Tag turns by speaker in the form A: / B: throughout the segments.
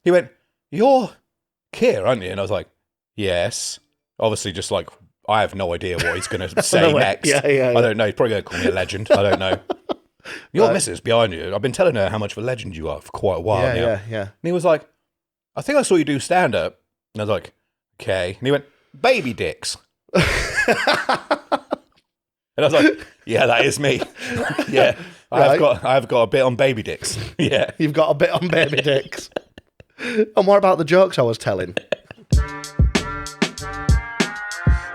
A: He went, "You're Kier, aren't you?" And I was like, "Yes." Obviously, just like, I have no idea what he's going to say next.
B: Yeah.
A: I don't know. He's probably going to call me a legend. I don't know. Your missus behind you. I've been telling her how much of a legend you are for quite a while now.
B: Yeah.
A: And he was like, "I think I saw you do stand-up." And I was like, "Okay." And he went, "Baby dicks." And I was like, "Yeah, that is me." Yeah. I've got a bit on baby dicks. Yeah.
B: You've got a bit on baby dicks. And what about the jokes I was telling?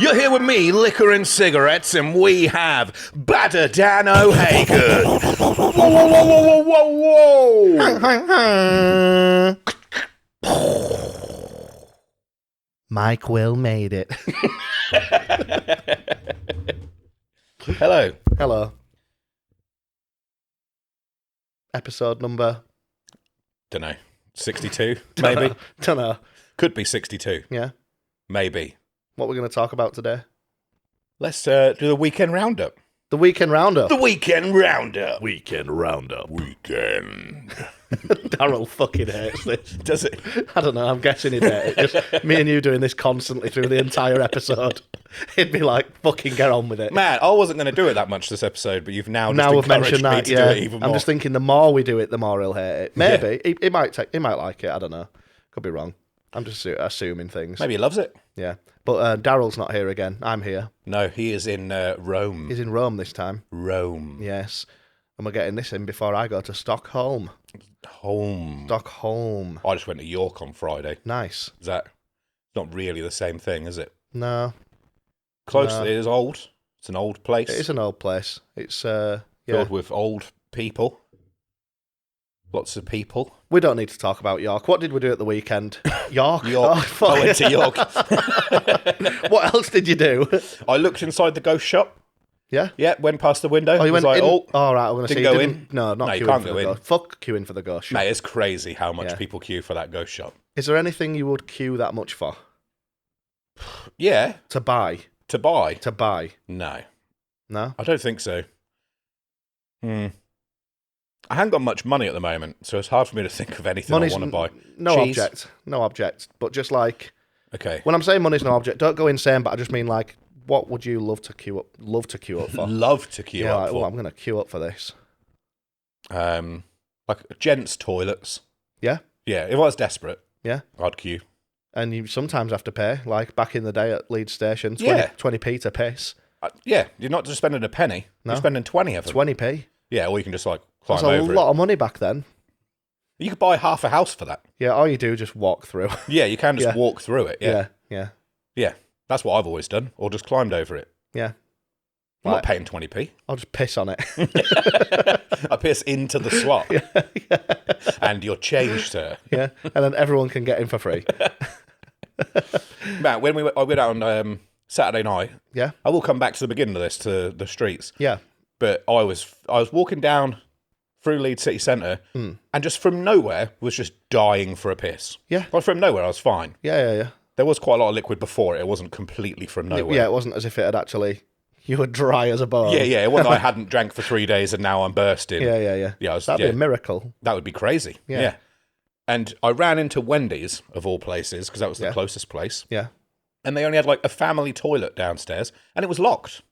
A: You're here with me, Liquor and Cigarettes, and we have BadaDan O'Hagan. Whoa.
B: Mike Will made it.
A: Hello.
B: Hello. Episode number?
A: Dunno. 62, maybe?
B: Dunno.
A: Could be 62.
B: Yeah.
A: Maybe.
B: What we're going to talk about today?
A: Let's do the weekend roundup.
B: The weekend roundup.
A: The weekend roundup.
C: Weekend roundup.
A: Weekend.
B: Daryl fucking hates this.
A: Does it?
B: I don't know, I'm guessing he'd hate it. Just me and you doing this constantly through the entire episode. He'd be like, fucking get on with it.
A: Man, I wasn't going to do it that much this episode, but you've now
B: Now we've
A: encouraged
B: mentioned
A: me
B: that,
A: to
B: yeah.
A: do it even more.
B: I'm just thinking the more we do it, the more he'll hate it. Maybe. He might like it, I don't know. Could be wrong. I'm just assuming things.
A: Maybe he loves it.
B: Yeah. But Daryl's not here again. I'm here.
A: No, he is in Rome.
B: He's in Rome this time.
A: Rome.
B: Yes. And we're getting this in before I go to Stockholm.
A: Home.
B: Stockholm.
A: I just went to York on Friday.
B: Nice.
A: Is that not really the same thing, is it?
B: No.
A: Close.
B: No.
A: It is old. It's an old place.
B: It is an old place. It's
A: filled with old people. Lots of people.
B: We don't need to talk about York. What did we do at the weekend? York?
A: York.
B: Oh, fuck.
A: I went to York.
B: What else did you do?
A: I looked inside the ghost shop.
B: Yeah?
A: Yeah, went past the window.
B: Oh, you
A: was
B: went
A: like,
B: in?
A: oh,
B: all right, I'm going to say
A: didn't
B: you
A: go
B: didn't. No, not
A: No, you
B: queuing
A: can't
B: for
A: go
B: the
A: in.
B: ghost. Fuck queuing for the ghost shop.
A: mate, it's crazy how much
B: Yeah.
A: people queue for that ghost shop.
B: Is there anything you would queue that much for?
A: Yeah,
B: To buy?
A: to buy.
B: To buy?
A: No,
B: No?
A: I don't think so. I haven't got much money at the moment, so it's hard for me to think of anything
B: Money's
A: I want to buy.
B: No
A: Cheese?
B: object. No object. But just like,
A: Okay.
B: when I'm saying money's no object, don't go insane, but I just mean like, what would you love to queue up for?
A: Love to queue
B: Yeah,
A: up
B: like,
A: for.
B: I'm going to queue up for this.
A: Like gents' toilets.
B: Yeah?
A: Yeah, if I was desperate,
B: Yeah?
A: I'd queue.
B: And you sometimes have to pay, like back in the day at Leeds Station, 20p to piss.
A: Yeah, you're not just spending a penny.
B: No.
A: You're spending 20 of them.
B: 20p.
A: Yeah, or you can just like climb
B: That's a
A: over
B: lot of money back then.
A: it. You could buy half a house for that.
B: Yeah, all you do is just walk through.
A: Yeah, you can just
B: Yeah.
A: walk through it. Yeah.
B: Yeah.
A: Yeah. That's what I've always done. Or just climbed over it.
B: Yeah.
A: I'm
B: Right.
A: not paying 20p.
B: I'll just piss on it.
A: I piss into the slot. And you're changed, sir.
B: Yeah. And then everyone can get in for free.
A: Matt, when I went out on Saturday night,
B: Yeah.
A: I will come back to the beginning of this, to the streets.
B: Yeah.
A: But I was walking down through Leeds City Centre and just from nowhere was just dying for a piss.
B: Yeah.
A: Like from nowhere, I was fine.
B: Yeah.
A: There was quite a lot of liquid before it. It wasn't completely from nowhere.
B: Yeah, it wasn't as if it had actually, you were dry as a bone.
A: Yeah. It wasn't I hadn't drank for 3 days and now I'm bursting.
B: Yeah.
A: Yeah,
B: That'd be a miracle.
A: that would be crazy. Yeah. And I ran into Wendy's, of all places, because that was the closest place.
B: Yeah.
A: And they only had like a family toilet downstairs and it was locked.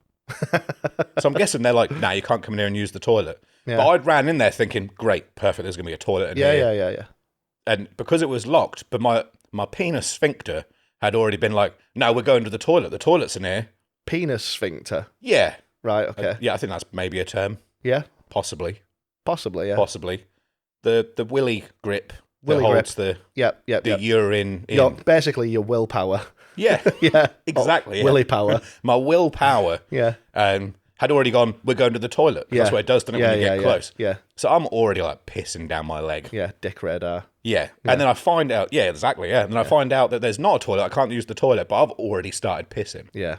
A: So I'm guessing they're like, nah, you can't come in here and use the toilet.
B: Yeah.
A: But I'd ran in there thinking, great, perfect, there's going to be a toilet in here.
B: Yeah.
A: And because it was locked, but my penis sphincter had already been like, no, we're going to the toilet. The toilet's in here.
B: Penis sphincter.
A: Yeah.
B: Right, okay.
A: Yeah, I think that's maybe a term.
B: Yeah.
A: Possibly.
B: Possibly, yeah.
A: Possibly. The willy grip
B: Willy
A: that holds
B: grip.
A: the
B: Yep.
A: urine in.
B: Basically your willpower.
A: Yeah.
B: Yeah.
A: Exactly.
B: Willy power.
A: My willpower
B: Yeah.
A: had already gone, we're going to the toilet.
B: Yeah.
A: That's what it does, doesn't it, when you get close?
B: Yeah.
A: So I'm already like pissing down my leg.
B: Yeah, dick radar.
A: Yeah. And then I find out, exactly. And then I find out that there's not a toilet. I can't use the toilet, but I've already started pissing.
B: Yeah.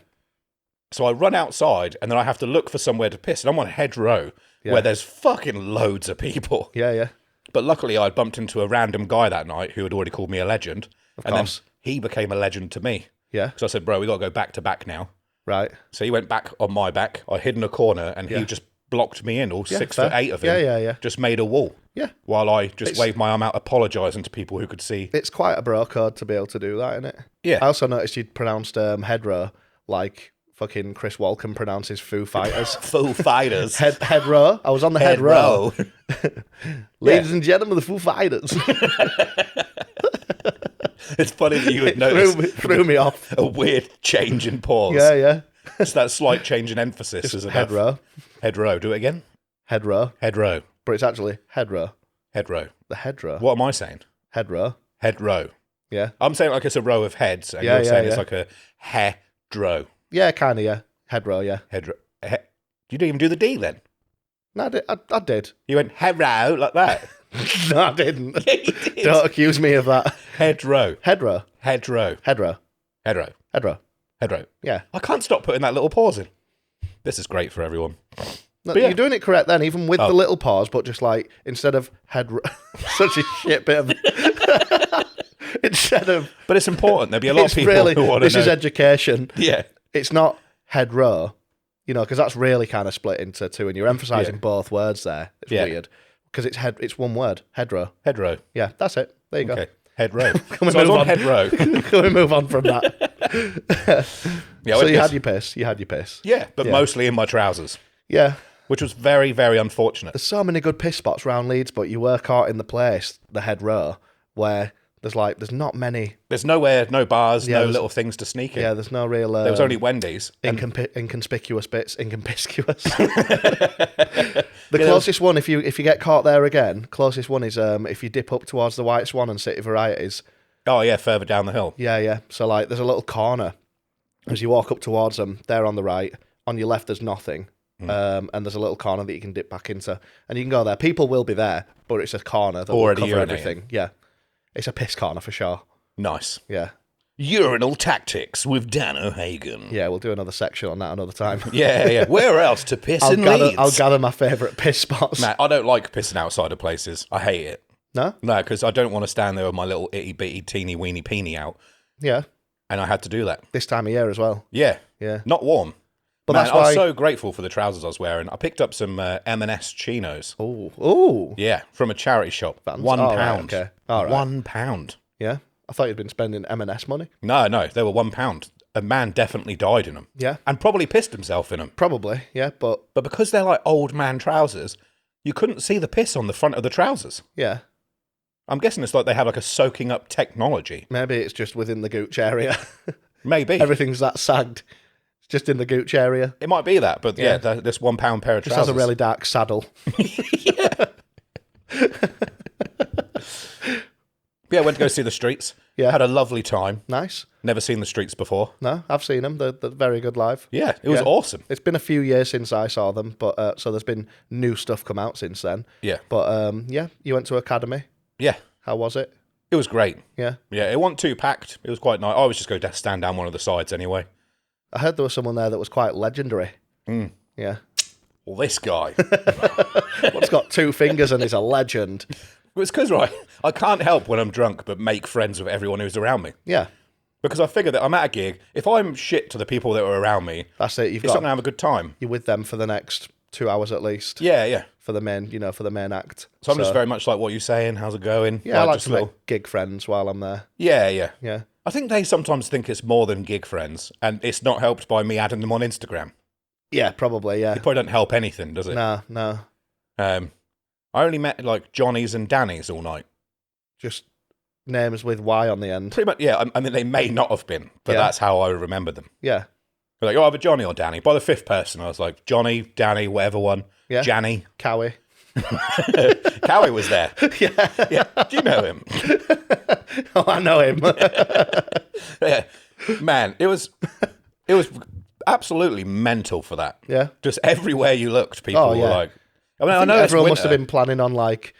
A: So I run outside and then I have to look for somewhere to piss. And I'm on a hedgerow where there's fucking loads of people.
B: Yeah.
A: But luckily I bumped into a random guy that night who had already called me a legend.
B: Of
A: and
B: course.
A: then he became a legend to me.
B: Yeah.
A: So I said, bro, we got to go back to back now.
B: Right.
A: So he went back on my back. I hid in a corner and he just blocked me in, all
B: Yeah,
A: 6'8" of him.
B: Yeah.
A: Just made a wall.
B: Yeah.
A: While I just waved my arm out, apologising to people who could see.
B: It's quite a bro code to be able to do that, isn't it?
A: Yeah.
B: I also noticed you'd pronounced head row like fucking Chris Walken pronounces Foo Fighters.
A: Foo Fighters.
B: head row. I was on the head row. Ladies and gentlemen, the Foo Fighters.
A: It's funny that you would notice
B: threw me off.
A: a weird change in pause.
B: Yeah.
A: It's that slight change in emphasis, isn't it?
B: Head row.
A: Head row. Do it again.
B: Head row.
A: Head row.
B: But it's actually head row.
A: Head row.
B: The head row.
A: What am I saying?
B: Head row.
A: Head row.
B: Yeah.
A: I'm saying like it's a row of heads, and you're saying it's like a head row.
B: Yeah, kind of, yeah. Head row, yeah.
A: Head row. You didn't even do the D then.
B: No, I did.
A: You went head row like that.
B: No, I didn't.
A: Yeah, you did.
B: Don't accuse me of that.
A: Head row.
B: Head row.
A: Head row.
B: Head row.
A: Head row.
B: Head row.
A: Head row.
B: Yeah.
A: I can't stop putting that little pause in. This is great for everyone.
B: No,
A: But yeah.
B: You're doing it correct then, even with the little pause, but just like instead of head row. Such a shit bit of. Instead of.
A: But it's important. There'll be a lot of people who want to know.
B: This is education.
A: Yeah.
B: It's not head row, because that's really kind of split into two, and you're emphasising both words there. It's weird. Because it's one word, head row.
A: Head row.
B: Yeah, that's it. There you
A: Okay.
B: go.
A: Head row.
B: Can we
A: So I was
B: move
A: on
B: on?
A: head row.
B: Can we move on from that?
A: Yeah,
B: So
A: I
B: you
A: guess-
B: had your piss. You had your piss.
A: Yeah, but mostly in my trousers,
B: Yeah.
A: which was very, very unfortunate.
B: There's so many good piss spots around Leeds, but you were caught in the place, the head row, where there's not many.
A: There's nowhere, no bars, no
B: there's-
A: little things to sneak in.
B: Yeah, there's no real.
A: There was only Wendy's.
B: inconspicuous bits. Inconspicuous. The closest one, if you get caught there again, closest one is if you dip up towards the White Swan and City Varieties.
A: Oh, yeah, further down the hill.
B: Yeah. So like, there's a little corner as you walk up towards them. There on the right, on your left, there's nothing. And there's a little corner that you can dip back into, and you can go there. People will be there, but it's a corner that
A: Already
B: will cover
A: urinating.
B: everything. Yeah, it's a piss corner for sure.
A: Nice.
B: Yeah,
A: Urinal tactics with Dan O'Hagan.
B: yeah. We'll do another section on that another time.
A: Yeah. Where else to piss in Leeds?
B: I'll gather my favourite piss spots.
A: Matt, I don't like pissing outside of places. I hate it.
B: No,
A: No, because I don't want to stand there with my little itty bitty teeny weeny peeny out,
B: yeah.
A: and I had to do that.
B: This time of year as well.
A: Yeah.
B: Yeah,
A: Not warm.
B: but
A: Man,
B: that's
A: I was
B: why.
A: so grateful for the trousers I was wearing. I picked up some M&S chinos.
B: Oh,
A: Yeah, from a charity shop.
B: Vans.
A: £1.
B: Oh, right, okay. All right.
A: £1.
B: yeah. I thought you'd been spending M&S money.
A: No, they were £1. A man definitely died in them.
B: Yeah,
A: And probably pissed himself in them.
B: probably. Yeah, but
A: But because they're like old man trousers, you couldn't see the piss on the front of the trousers.
B: yeah.
A: I'm guessing it's like they have like a soaking up technology.
B: Maybe it's just within the gooch area.
A: Maybe.
B: Everything's that sagged. It's just in the gooch area.
A: It might be that, but yeah,
B: Yeah.
A: this £1 pair of
B: Just
A: trousers.
B: has a really dark saddle.
A: Yeah, went to go see the Streets.
B: Yeah.
A: Had a lovely time.
B: Nice.
A: Never seen the Streets before.
B: No, I've seen them. They're very good live.
A: Yeah, it was
B: Yeah.
A: awesome.
B: It's been a few years since I saw them, but so there's been new stuff come out since then.
A: Yeah.
B: But yeah, you went to Academy.
A: Yeah,
B: How was it?
A: it was great.
B: Yeah.
A: Yeah, it wasn't too packed. It was quite nice. I always just go stand down one of the sides anyway.
B: I heard there was someone there that was quite legendary. Yeah.
A: Well, this guy.
B: What's got two fingers and is a legend.
A: It's because, right, I can't help when I'm drunk but make friends with everyone who's around me.
B: Yeah.
A: Because I figure that I'm at a gig. If I'm shit to the people that are around me,
B: That's it. You've
A: it's not
B: got
A: going to have a good time.
B: you're with them for the next 2 hours at least.
A: Yeah.
B: For the main, for the main act.
A: So I'm just very much like, what you saying? How's it going?
B: Yeah, I like
A: just
B: to make gig friends while I'm there.
A: Yeah.
B: Yeah.
A: I think they sometimes think it's more than gig friends, and it's not helped by me adding them on Instagram.
B: Yeah, probably, yeah.
A: It probably doesn't help anything, does it?
B: No.
A: I only met like Johnny's and Danny's all night.
B: Just names with Y on the end.
A: Pretty much, yeah. I mean, they may not have been, but
B: Yeah.
A: that's how I remember them.
B: Yeah.
A: They're like, oh, either Johnny or Danny. By the fifth person, I was like, Johnny, Danny, whatever one.
B: Yeah.
A: Janny.
B: Cowie.
A: Cowie was there.
B: Yeah.
A: Do you know him?
B: Oh, I know him.
A: Yeah. Man, it was absolutely mental for that.
B: Yeah.
A: Just everywhere you looked, people
B: Oh,
A: were
B: yeah.
A: like, I mean, I
B: think
A: know it's
B: everyone must have
A: winter.
B: been planning on like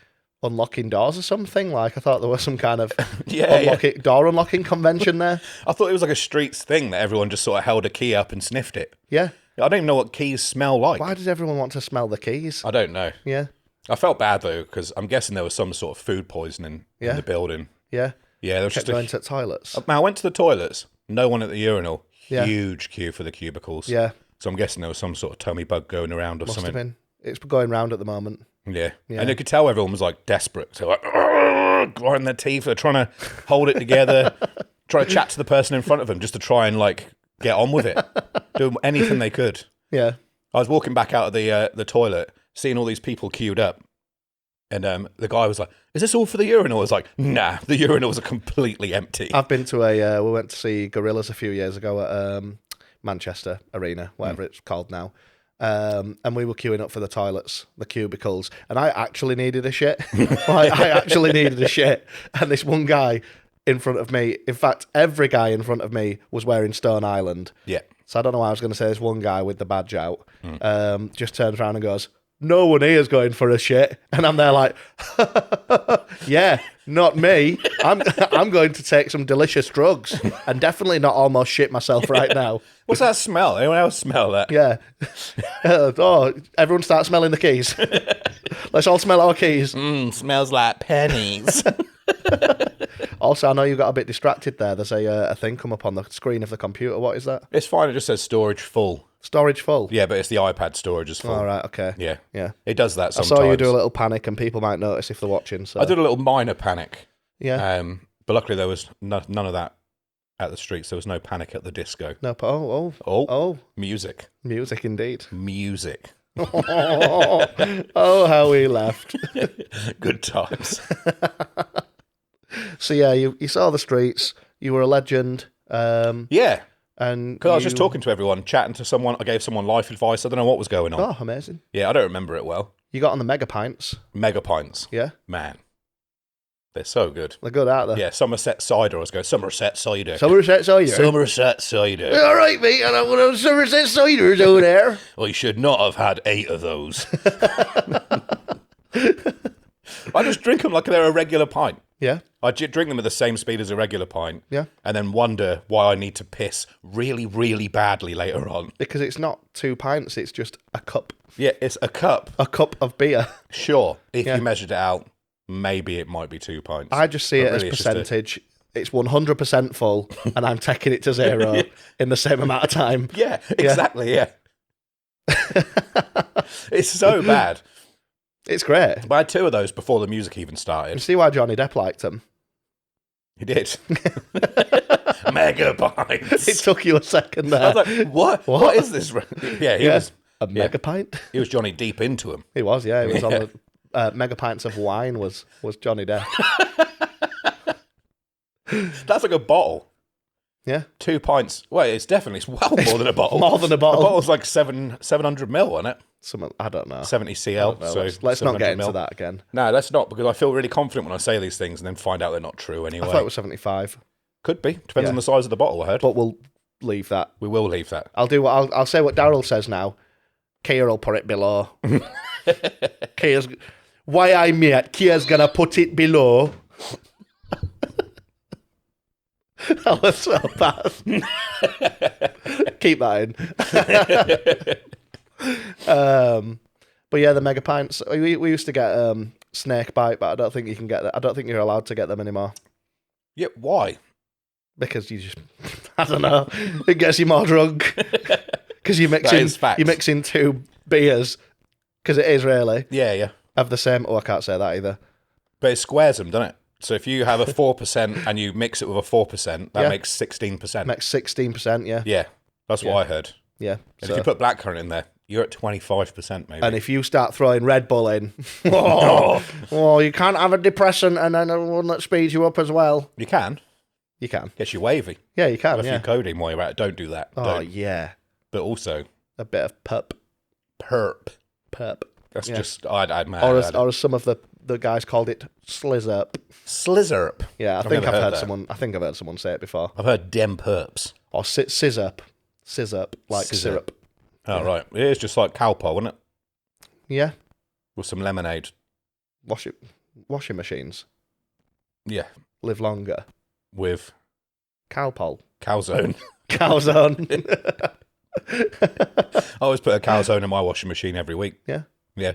B: unlocking doors or something. Like I thought there was some kind of
A: Yeah.
B: door unlocking convention there.
A: I thought it was like a streets thing that everyone just sort of held a key up and sniffed it.
B: Yeah.
A: I don't even know what keys smell like.
B: Why does everyone want to smell the keys?
A: I don't know.
B: Yeah.
A: I felt bad though because I'm guessing there was some sort of food poisoning in
B: Yeah.
A: the building.
B: Yeah.
A: Yeah, there was
B: Kept
A: just
B: going to toilets.
A: I went to the toilets. No one at the urinal.
B: Yeah.
A: Huge queue for the cubicles.
B: Yeah.
A: So I'm guessing there was some sort of tummy bug going around or
B: Must
A: something.
B: have been. It's going round at the moment.
A: Yeah. And you could tell everyone was like desperate. So like, grinding their teeth. They're trying to hold it together, trying to chat to the person in front of them just to try and like get on with it. Do anything they could.
B: Yeah.
A: I was walking back out of the toilet, seeing all these people queued up. And the guy was like, "Is this all for the urinal?" I was like, "Nah, the urinals are completely empty."
B: I've been to we went to see Gorillaz a few years ago at Manchester Arena, whatever it's called now. And we were queuing up for the toilets, the cubicles, and I actually needed a shit. I actually needed a shit. And this one guy in front of me, in fact, every guy in front of me was wearing Stone Island.
A: Yeah.
B: So I don't know why I was going to say this one guy with the badge out, just turns around and goes, "No one here is going for a shit." And I'm there like, yeah, not me. I'm going to take some delicious drugs and definitely not almost shit myself right now.
A: What's that smell? Anyone else smell that?
B: Yeah. Everyone start smelling the keys. Let's all smell our keys.
A: Smells like pennies.
B: Also, I know you got a bit distracted there. There's a thing come up on the screen of the computer. What is that?
A: It's fine. It just says storage full.
B: Storage full?
A: Yeah, but it's the iPad storage is full.
B: All right, okay.
A: Yeah.
B: Yeah.
A: It does that sometimes.
B: I saw you do a little panic and people might notice if they're watching. So
A: I did a little minor panic.
B: Yeah.
A: But luckily there was none of that at the streets. There was no panic at the disco.
B: No,
A: Music.
B: Music indeed.
A: Music.
B: Oh, how we laughed.
A: Good times.
B: So yeah, you saw the streets. You were a legend.
A: Yeah.
B: And
A: because I was just talking to everyone, chatting to someone. I gave someone life advice. I don't know what was going on.
B: Oh, amazing.
A: Yeah, I don't remember it well.
B: You got on the mega pints.
A: Mega pints.
B: Yeah.
A: Man. They're so good.
B: They're good, aren't they?
A: Yeah, Somerset cider. I was going, Somerset cider.
B: Somerset cider.
A: Somerset cider.
B: All right, mate. I don't want Somerset ciders over there.
A: Well, you should not have had 8 of those. I just drink them like they're a regular pint.
B: Yeah.
A: I drink them at the same speed as a regular pint.
B: Yeah.
A: And then wonder why I need to piss really, really badly later on.
B: Because it's not 2 pints, it's just a cup.
A: Yeah, it's a cup.
B: A cup of beer.
A: Sure. If you measured it out, maybe it might be 2 pints.
B: I just see it as percentage. It's 100% full, and I'm taking it to 0 in the same amount of time.
A: Yeah, exactly, yeah. It's so bad.
B: It's great.
A: But I had 2 of those before the music even started.
B: You see why Johnny Depp liked them?
A: He did. Mega pints.
B: It took you a second there.
A: I was like, what is this? Yeah, he was
B: a mega pint.
A: He was Johnny deep into him.
B: He was, yeah. He was on the mega pints of wine was Johnny Depp.
A: That's like a bottle.
B: Yeah.
A: 2 pints. Well, it's well more than a bottle.
B: More than a bottle.
A: A bottle's like 700 mil, wasn't it?
B: I don't know.
A: 70 cl. So
B: let's not get into that again.
A: No, let's not, because I feel really confident when I say these things and then find out they're not true anyway.
B: I thought it was 75.
A: Could be. Depends on the size of the bottle, I heard.
B: But we'll leave that.
A: We will leave that.
B: I'll say what Daryl says now. Kier will put it below. Why I mate? Kier's gonna put it below. That was so bad. Keep that in. But yeah, the mega pints. We used to get snake bite, but I don't think you can get that. I don't think you're allowed to get them anymore.
A: Yeah, why?
B: Because you just, I don't know. It gets you more drunk. Because you're mixing 2 beers. Because it is really.
A: Yeah.
B: Of the same. Oh, I can't say that either.
A: But it squares them, doesn't it? So if you have a 4% and you mix it with a 4%, that makes 16%.
B: Makes 16%, yeah.
A: Yeah, that's what I heard.
B: Yeah.
A: And if you put blackcurrant in there, you're at 25% maybe.
B: And if you start throwing Red Bull in, you can't have a depressant and then one that speeds you up as well.
A: You can.
B: You can.
A: Gets you wavy.
B: Yeah, you can.
A: Have a few codeine while you're at it. Don't do that.
B: Yeah.
A: But also
B: a bit of perp.
A: That's just I'd mad.
B: Or as some of the guys called it, slizzurp.
A: Slizzurp.
B: Yeah, I think I've heard someone say it before.
A: I've heard dem perps.
B: Or scissup, like syrup.
A: Oh right, it is just like Calpol, isn't it?
B: Yeah.
A: With some lemonade.
B: Washing machines.
A: Yeah.
B: Live longer.
A: With
B: Calpol.
A: Calzone.
B: Calzone.
A: I always put a calzone in my washing machine every week.
B: Yeah.
A: Yeah.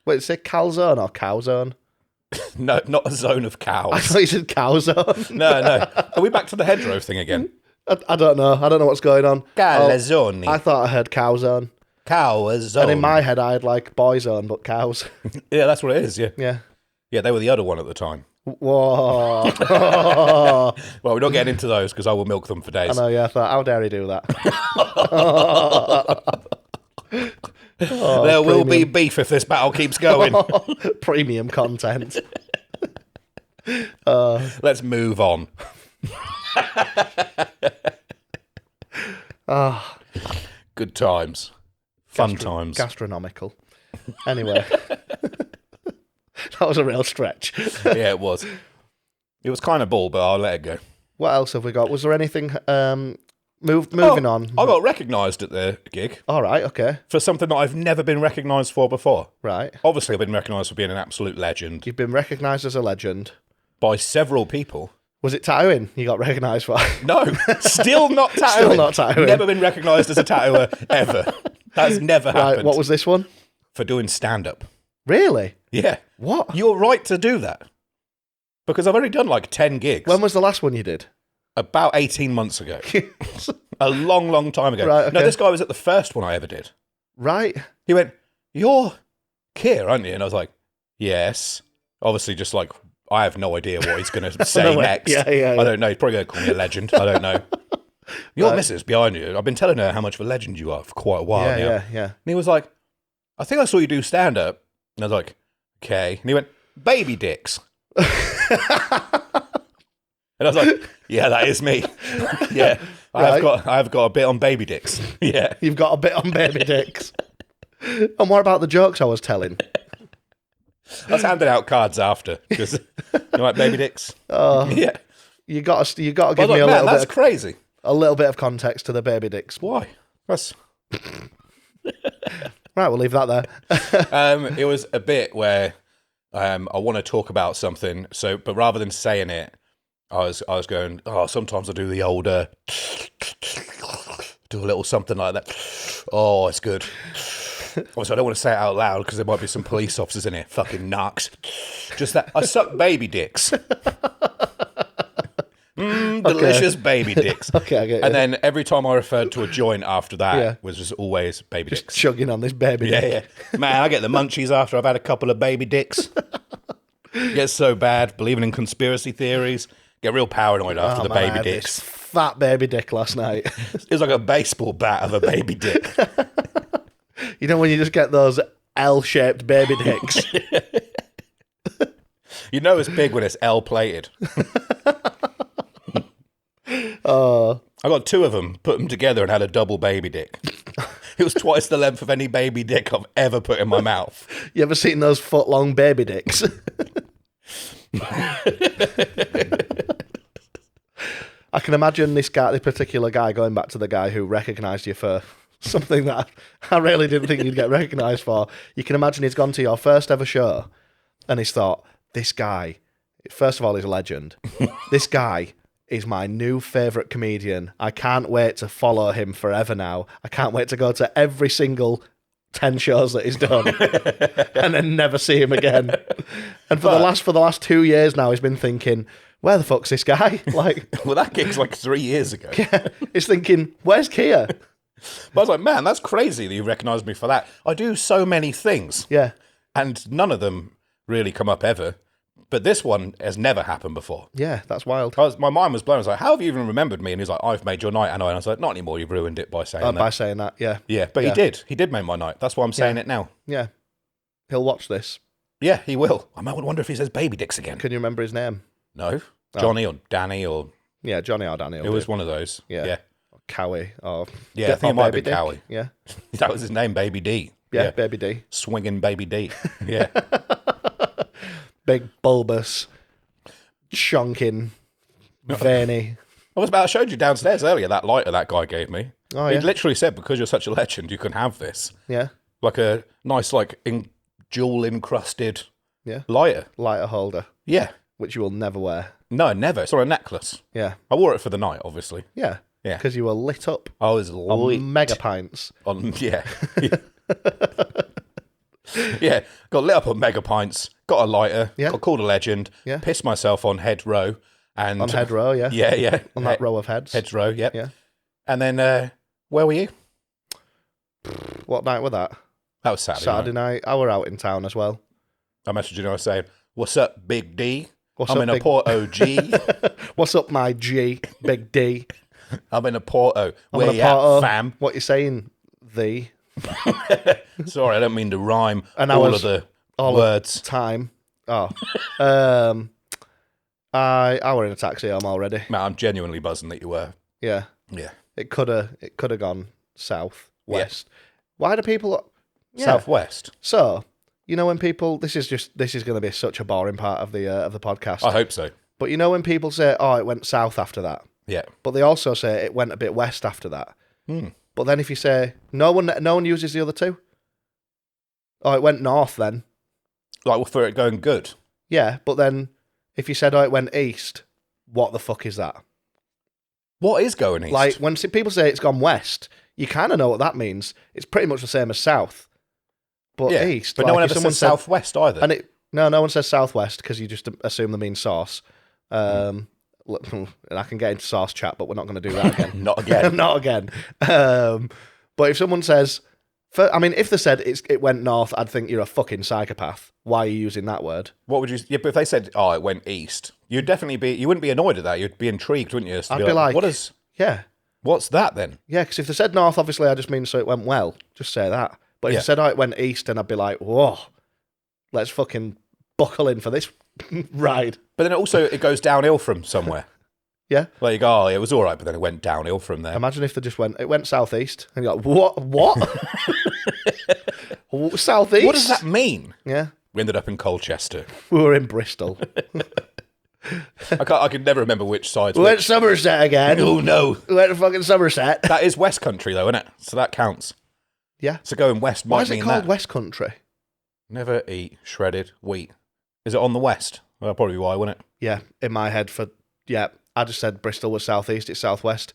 B: Wait, say calzone or cowzone?
A: No, not a zone of cows.
B: I thought you said cowzone.
A: No. Are we back to the hedgerow thing again?
B: I don't know. I don't know what's going on.
A: Calzone.
B: I thought I heard cowzone.
A: Cows.
B: And in my head, I had like Boyzone, but cows.
A: Yeah, that's what it is. Yeah.
B: Yeah.
A: Yeah, they were the other one at the time.
B: Whoa.
A: Well, we're not getting into those because I will milk them for
B: I
A: days.
B: know, yeah. I thought, how dare he do that?
A: There will be beef if this battle keeps going.
B: Premium content.
A: Let's move on. Good times. Fun times.
B: Gastronomical. Anyway. That was a real stretch.
A: Yeah, it was. It was kind of bull, but I'll let it go.
B: What else have we got? Was there anything... moving on.
A: I got recognised at the gig
B: All right, okay.
A: for something that I've never been recognised for before.
B: Right.
A: Obviously, I've been recognised for being an absolute legend
B: You've been recognised as a legend.
A: by several people.
B: Was it tattooing you got recognised for?
A: No, still not tattooing.
B: Still not tattooing.
A: Never been recognised as a tattooer, ever. That's never happened.
B: Right, what was this one?
A: For doing stand-up.
B: Really?
A: Yeah.
B: What?
A: You're right to do that. Because I've already done like 10 gigs.
B: When was the last one you did?
A: About 18 months ago. A long, long time ago.
B: Right, okay.
A: No, this guy was at the first one I ever did.
B: Right.
A: He went, "You're Kier, aren't you?" And I was like, "Yes." Obviously, just like, I have no idea what he's going to say next.
B: Yeah.
A: I don't know. He's probably going to call me a legend. I don't know. Your
B: Right.
A: missus behind you. I've been telling her how much of a legend you are for quite a while now.
B: Yeah.
A: And he was like, "I think I saw you do stand-up." And I was like, "Okay." And he went, "Baby dicks." And I was like, "Yeah, that is me." Yeah.
B: Right.
A: I've got a bit on baby dicks. Yeah.
B: You've got a bit on baby dicks. And what about the jokes I was telling?
A: I was handing out cards after because you like baby dicks.
B: Oh,
A: Yeah.
B: you got to
A: I
B: give
A: was
B: me
A: like,
B: a
A: man, that's
B: little
A: crazy.
B: bit of context to the baby dicks.
A: Why? That's
B: Right, we'll leave that there.
A: it was a bit where I want to talk about something. So, but rather than saying it, I was going, "Oh, sometimes I do the old do a little something like that. Oh, it's good." Obviously, I don't want to say it out loud because there might be some police officers in here. Fucking narcs. Just that. I suck baby dicks. Delicious baby dicks.
B: Okay, I get you.
A: And then every time I referred to a joint after that
B: Yeah.
A: was just always baby dicks.
B: Chugging on this baby
A: Yeah,
B: dick.
A: yeah. Man, I get the munchies after I've had a couple of baby dicks. Get so bad, believing in conspiracy theories. Get real paranoid after the
B: Man, I
A: baby
B: had this
A: dicks.
B: fat baby dick last night.
A: It was like a baseball bat of a baby dick.
B: You know when you just get those L-shaped baby dicks?
A: You know it's big when it's L-plated. I got two of them, put them together and had a double baby dick. It was twice the length of any baby dick I've ever put in my mouth.
B: You ever seen those foot-long baby dicks? I can imagine this particular guy, going back to the guy who recognised you for something that I really didn't think you'd get recognised for. You can imagine he's gone to your first ever show and he's thought, this guy, first of all, he's a legend. This guy is my new favourite comedian. I can't wait to follow him forever now. I can't wait to go to every single 10 shows that he's done and then never see him again. And for the last 2 years now, he's been thinking, where the fuck's this guy? Like,
A: Well, that gig's like 3 years ago.
B: he's thinking, where's Kier?
A: But I was like, man, that's crazy that you recognised me for that. I do so many things.
B: Yeah.
A: And none of them really come up ever. But this one has never happened before.
B: Yeah, that's wild.
A: My mind was blown. I was like, how have you even remembered me? And he's like, I've made your night. And I was like, not anymore. You've ruined it by saying that.
B: By saying that, yeah.
A: Yeah, but he did. He did make my night. That's why I'm saying it now.
B: Yeah. He'll watch this.
A: Yeah, he will. I might wonder if he says baby dicks again.
B: Can you remember his name?
A: No. Johnny or Danny or...
B: Yeah, Johnny or Danny.
A: It was one of those.
B: Yeah. Or Cowie. Or
A: Yeah, I think it might be
B: Baby Dick.
A: Cowie.
B: Yeah.
A: That was his name, Baby D.
B: Yeah, Baby D.
A: Swinging Baby D. Yeah.
B: Big, bulbous, chonking, veiny.
A: I showed you downstairs earlier that lighter that guy gave me.
B: Oh,
A: He
B: yeah.
A: literally said, because you're such a legend, you can have this.
B: Yeah.
A: Like a nice, jewel encrusted
B: Yeah.
A: lighter.
B: Lighter holder,
A: Yeah.
B: which you will never wear.
A: No, never. It's on a necklace.
B: Yeah.
A: I wore it for the night, obviously.
B: Yeah.
A: Yeah.
B: Because you were lit up
A: I was
B: on
A: lit
B: mega pints.
A: on, yeah. Yeah, got lit up on mega pints, got a lighter,
B: Yeah.
A: got called a legend,
B: Yeah.
A: pissed myself on head row. And
B: On head row, yeah.
A: Yeah, yeah.
B: On that row of heads.
A: Heads row, yep.
B: Yeah.
A: And then, where were you?
B: What night was that?
A: That was Saturday
B: night. I were out in town as well.
A: I messaged you and I was saying, "What's up, Big D?
B: What's
A: I'm
B: up,
A: in a
B: Big-
A: Porto G.
B: What's up, my G, Big D?
A: I'm in a Porto.
B: I'm
A: Where
B: in a
A: you at,
B: Porto.
A: fam?"
B: What you saying, thee?
A: Sorry, I don't mean to rhyme
B: And
A: all of the words.
B: Time. Oh. I were in a taxi home already.
A: Man, I'm genuinely buzzing that you were.
B: Yeah.
A: Yeah.
B: It could have gone south, west. Why do people
A: Southwest.
B: So, you know when people this is going to be such a boring part of the podcast.
A: I hope so.
B: But you know when people say, "Oh, it went south after that."
A: Yeah.
B: But they also say it went a bit west after that.
A: Hmm.
B: But then if you say no one uses the other two. Oh, it went north then.
A: Like for it going good.
B: Yeah, but then if you said, "Oh, it went east," what the fuck is that?
A: What is going east?
B: Like when people say it's gone west, you kind of know what that means. It's pretty much the same as south, but east.
A: But
B: like
A: no one
B: if
A: ever
B: someone
A: says southwest either.
B: And no one says southwest because you just assume they mean sauce. And I can get into sauce chat, but we're not going to do that again.
A: Not again.
B: Not again. But if someone says, if they said it went north, I'd think you're a fucking psychopath. Why are you using that word?
A: What would you? Yeah, but if they said, "Oh, it went east," you'd definitely be. You wouldn't be annoyed at that. You'd be intrigued, wouldn't you?
B: I'd be like,
A: "What is?
B: Yeah,
A: What's that then?"
B: yeah. Because if they said north, obviously I just mean so it went well. Just say that. But if they said, "Oh, it went east," then I'd be like, "Whoa, let's fucking buckle in for this ride."
A: But then it goes downhill from somewhere.
B: Yeah.
A: Like you go, "Oh, it was all right," but then it went downhill from there.
B: Imagine if they just it went southeast, and you're like, what? Southeast?
A: What does that mean?
B: Yeah.
A: We ended up in Colchester.
B: We were in Bristol.
A: I can never remember which side's
B: We went
A: which.
B: Somerset again.
A: Oh no,
B: We went to fucking Somerset.
A: that is West Country though, isn't it? So that counts.
B: Yeah.
A: So going west
B: Why
A: might
B: is it
A: mean
B: called
A: that.
B: West Country?
A: Never eat shredded wheat. Is it on the west? Well, probably why, wouldn't it?
B: Yeah, in my head I just said Bristol was southeast, it's southwest.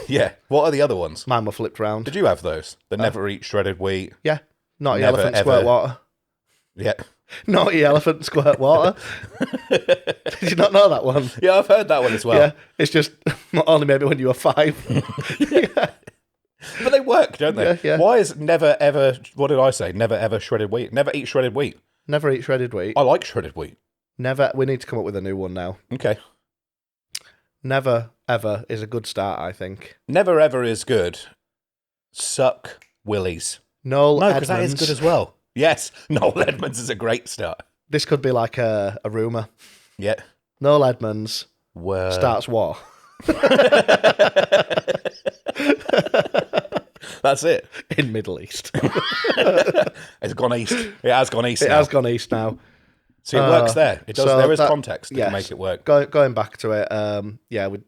A: Yeah. What are the other ones?
B: Mine were flipped round.
A: Did you have those? The never eat shredded wheat.
B: Yeah. Naughty
A: Never,
B: elephant,
A: ever.
B: squirt water.
A: Yeah.
B: Naughty elephant, squirt water. Did you not know that one?
A: Yeah, I've heard that one as well.
B: Yeah. It's just only maybe when you were 5. Yeah.
A: But they work, don't they?
B: Yeah, yeah.
A: Why is never ever, what did I say? Never ever shredded wheat. Never eat shredded wheat.
B: Never eat shredded wheat.
A: I like shredded wheat.
B: Never. We need to come up with a new one now.
A: Okay.
B: Never ever is a good start, I think.
A: Never ever is good. Suck willies.
B: Noel
A: No, because that is
B: Edmonds.
A: good as well. Yes. Noel Edmonds is a great start.
B: This could be like a rumour.
A: Yeah.
B: Noel Edmonds
A: Word.
B: starts war.
A: That's it.
B: In Middle East.
A: It's gone east. It has gone east
B: It
A: now.
B: has gone east now.
A: See, it works there. It does.
B: so
A: There is
B: that-
A: context that
B: yes.
A: can make it work.
B: Going back to it,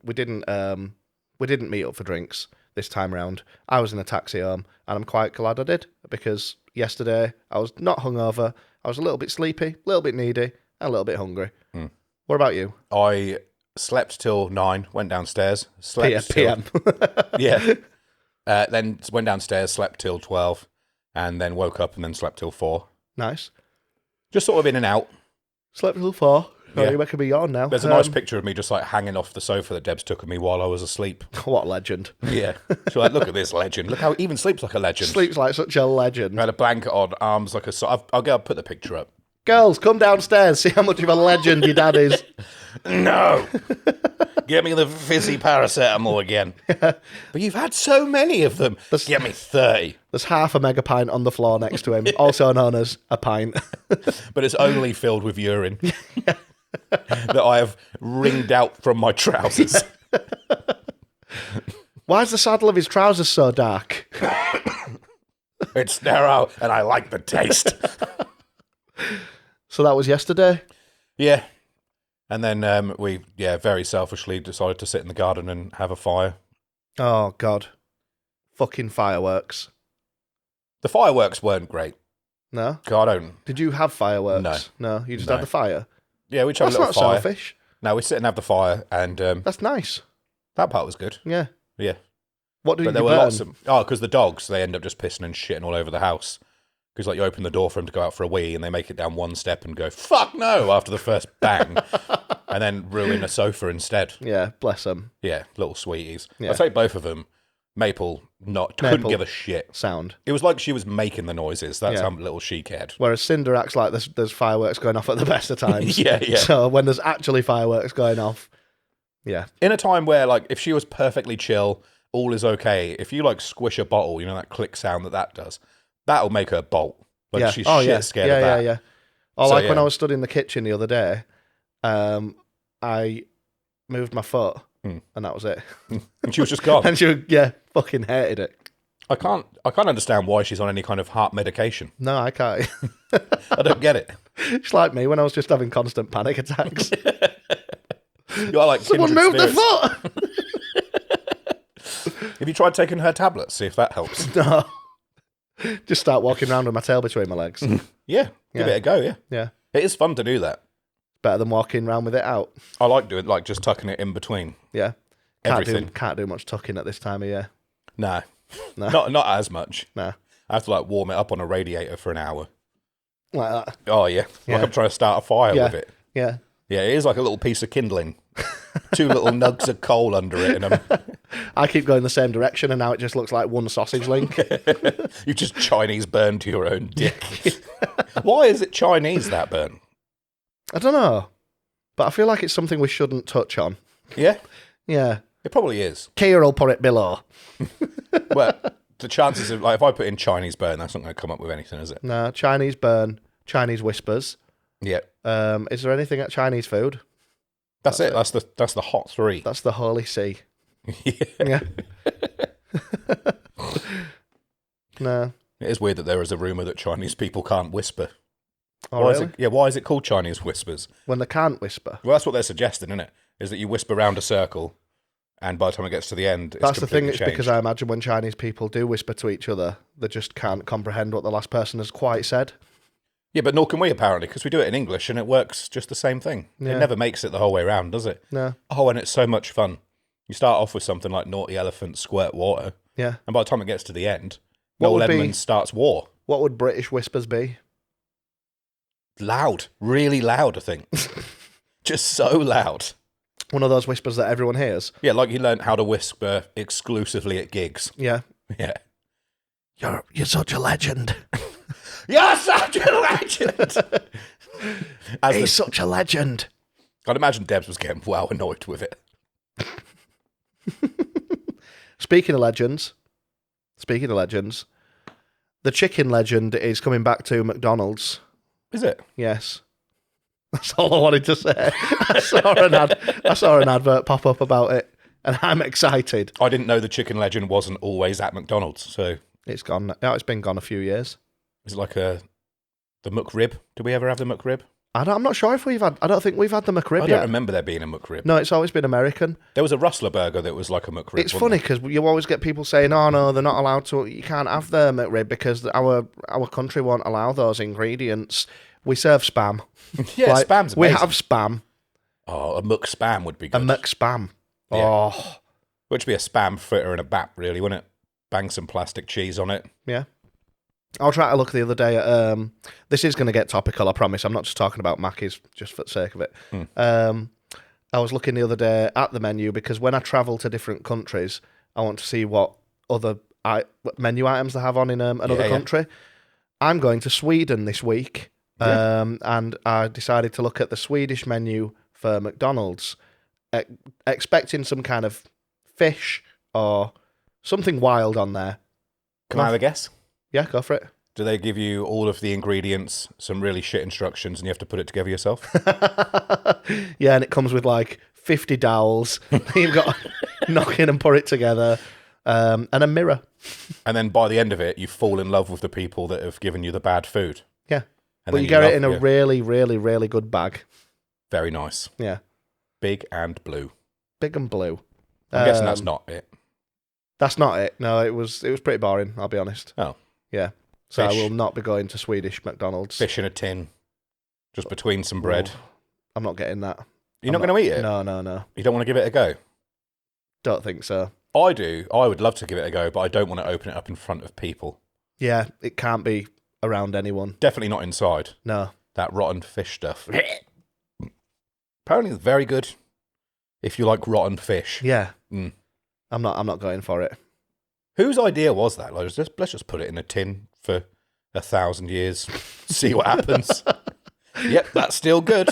B: we didn't meet up for drinks this time round. I was in a taxi home, and I'm quite glad I did, because yesterday I was not hungover. I was a little bit sleepy, a little bit needy, and a little bit hungry. What about you?
A: I slept till 9, went downstairs, slept till...
B: PM.
A: Yeah. Then went downstairs, slept till 12, and then woke up and then slept till 4.
B: Nice.
A: Just sort of in and out.
B: Slept till 4. Oh,
A: Yeah.
B: you're making me yawn now.
A: There's a nice picture of me just like hanging off the sofa that Debs took of me while I was asleep.
B: What a legend.
A: Yeah. She's like, look at this legend. Look how he even sleeps like a legend.
B: Sleeps like such a legend.
A: I had a blanket on, arms like a... I'll put the picture up.
B: Girls, come downstairs. See how much of a legend your dad is.
A: No! Get me the fizzy paracetamol again. But you've had so many of them. Get me 30.
B: There's half a mega pint on the floor next to him, also known as a pint.
A: But it's only filled with urine that I have wringed out from my trousers.
B: Why is the saddle of his trousers so dark?
A: It's narrow and I like the taste.
B: So that was yesterday?
A: Yeah. And then we very selfishly decided to sit in the garden and have a fire.
B: Oh, God. Fucking fireworks.
A: The fireworks weren't great.
B: No?
A: God, I don't...
B: Did you have fireworks? No. You just
A: No.
B: had the fire?
A: Yeah, we just have
B: That's
A: a little
B: not
A: fire.
B: selfish.
A: No, we sit and have the fire, and
B: That's nice.
A: that part was good.
B: Yeah.
A: Yeah.
B: What did
A: But
B: you
A: there were
B: burn?
A: lots of... Oh, because the dogs, they end up just pissing and shitting all over the house. Because, like, you open the door for them to go out for a wee, and they make it down one step and go, fuck no, after the first bang. And then ruin a sofa instead.
B: Yeah, bless them.
A: Yeah, little sweeties.
B: Yeah.
A: I'll take both of them. Maple couldn't
B: Maple
A: give a shit.
B: sound.
A: It was like she was making the noises. That's
B: Yeah.
A: how little she cared.
B: Whereas Cinder acts like there's fireworks going off at the best of times.
A: Yeah.
B: So when there's actually fireworks going off, yeah.
A: In a time where, like, if she was perfectly chill, all is okay. If you, like, squish a bottle, you know that click sound that does, that'll make her bolt. Like, she's shit scared of that.
B: Yeah. Or like when I was stood in the kitchen the other day, I moved my foot, and that was it.
A: And she was just gone.
B: And she, fucking hated it.
A: I can't understand why she's on any kind of heart medication.
B: No, I can't.
A: I don't get it.
B: It's like me when I was just having constant panic attacks.
A: You're like
B: Someone moved their foot!
A: Have you tried taking her tablets? See if that helps.
B: No. Just start walking around with my tail between my legs.
A: Yeah, give it a go, yeah.
B: Yeah.
A: It is fun to do that.
B: Better than walking around with it out.
A: I like doing, like, just tucking it in between.
B: Yeah.
A: Everything.
B: Can't do much tucking at this time of year.
A: No.
B: No.
A: Not as much.
B: No.
A: I have to, like, warm it up on a radiator for an hour.
B: Like that.
A: Oh, yeah. Like I'm trying to start a fire with it.
B: Yeah.
A: Yeah, it is like a little piece of kindling. 2 little nugs of coal under it. And
B: I keep going the same direction, and now it just looks like one sausage link.
A: you just Chinese burned to your own dick. Why is it Chinese, that burn?
B: I don't know. But I feel like it's something we shouldn't touch on.
A: Yeah?
B: Yeah.
A: It probably is.
B: Kier will put it below.
A: Well, the chances of, like, if I put in Chinese burn, that's not going to come up with anything, is it?
B: No, Chinese burn, Chinese whispers.
A: Yeah.
B: Is there anything at Chinese food?
A: That's it. That's the hot 3.
B: That's the holy see.
A: Yeah.
B: No.
A: It is weird that there is a rumour that Chinese people can't whisper.
B: Oh,
A: Why
B: really?
A: is it? Why is it called Chinese whispers?
B: When they can't whisper.
A: Well, that's what they're suggesting, isn't it? Is that you whisper round a circle, and by the time it gets to the end, it's
B: That's the thing.
A: completely
B: It's
A: changed.
B: because I imagine when Chinese people do whisper to each other, they just can't comprehend what the last person has quite said.
A: Yeah, but nor can we, apparently, because we do it in English, and it works just the same thing.
B: Yeah.
A: It never makes it the whole way round, does it?
B: No.
A: Oh, and it's so much fun. You start off with something like Naughty Elephant Squirt Water,
B: Yeah.
A: and by the time it gets to the end,
B: What
A: Noel
B: would be-
A: Edmonds starts war.
B: What would British whispers be?
A: Loud. Really loud, I think. Just so loud.
B: One of those whispers that everyone hears.
A: Yeah, like you learned how to whisper exclusively at gigs.
B: Yeah.
A: Yeah.
B: You're such a legend.
A: You're such a legend!
B: He's such a legend.
A: I'd imagine Debs was getting well annoyed with it.
B: Speaking of legends, the chicken legend is coming back to McDonald's.
A: Is it?
B: Yes. That's all I wanted to say. I saw an advert pop up about it, and I'm excited.
A: I didn't know the chicken legend wasn't always at McDonald's, so...
B: It's gone. Oh, it's been gone a few years.
A: Is it like the McRib? Did we ever have the McRib?
B: I'm not sure if we've had... I don't think we've had the McRib
A: I
B: yet.
A: don't remember there being a McRib.
B: No, it's always been American.
A: There was a Rustler burger that was like a McRib.
B: It's funny because you always get people saying, "Oh no, they're not allowed to. You can't have the McRib because our country won't allow those ingredients." We serve spam.
A: Yeah, spam's amazing.
B: We have spam.
A: Oh, a McSpam would be
B: A
A: good.
B: McSpam.
A: Yeah.
B: Oh,
A: Which would be a spam fritter and a bap, really, wouldn't it? Bang some plastic cheese on it.
B: yeah. I was trying to look the other day at, this is going to get topical, I promise. I'm not just talking about Mackey's just for the sake of it. I was looking the other day at the menu because when I travel to different countries, I want to see what other menu items they have on in another country. I'm going to Sweden this week, and I decided to look at the Swedish menu for McDonald's, expecting some kind of fish or something wild on there.
A: Can I have a guess?
B: Yeah, go for it.
A: Do they give you all of the ingredients, some really shit instructions, and you have to put it together yourself?
B: Yeah, and it comes with like 50 dowels. You've got to knock in and put it together, and a mirror.
A: And then by the end of it, you fall in love with the people that have given you the bad food.
B: Yeah.
A: And
B: But
A: then
B: you get it in a
A: yeah.
B: really, really, really good bag.
A: Very nice.
B: Yeah.
A: Big and blue.
B: Big and blue.
A: I'm guessing that's not it.
B: That's not it. No, it was pretty boring, I'll be honest.
A: Oh.
B: Yeah. So
A: Fish.
B: I will not be going to Swedish McDonald's.
A: Fish in a tin. Just between some bread.
B: Oh, I'm not getting that.
A: You're not going to eat it?
B: No.
A: You don't want to give it a go?
B: Don't think so.
A: I do. I would love to give it a go, but I don't want to open it up in front of people.
B: Yeah, it can't be around anyone.
A: Definitely not inside.
B: No.
A: That rotten fish stuff. Apparently it's very good if you like rotten fish.
B: Yeah.
A: Mm.
B: I'm not going for it.
A: Whose idea was that? Like, let's just put it in a tin for 1,000 years, see what happens. Yep, that's still good.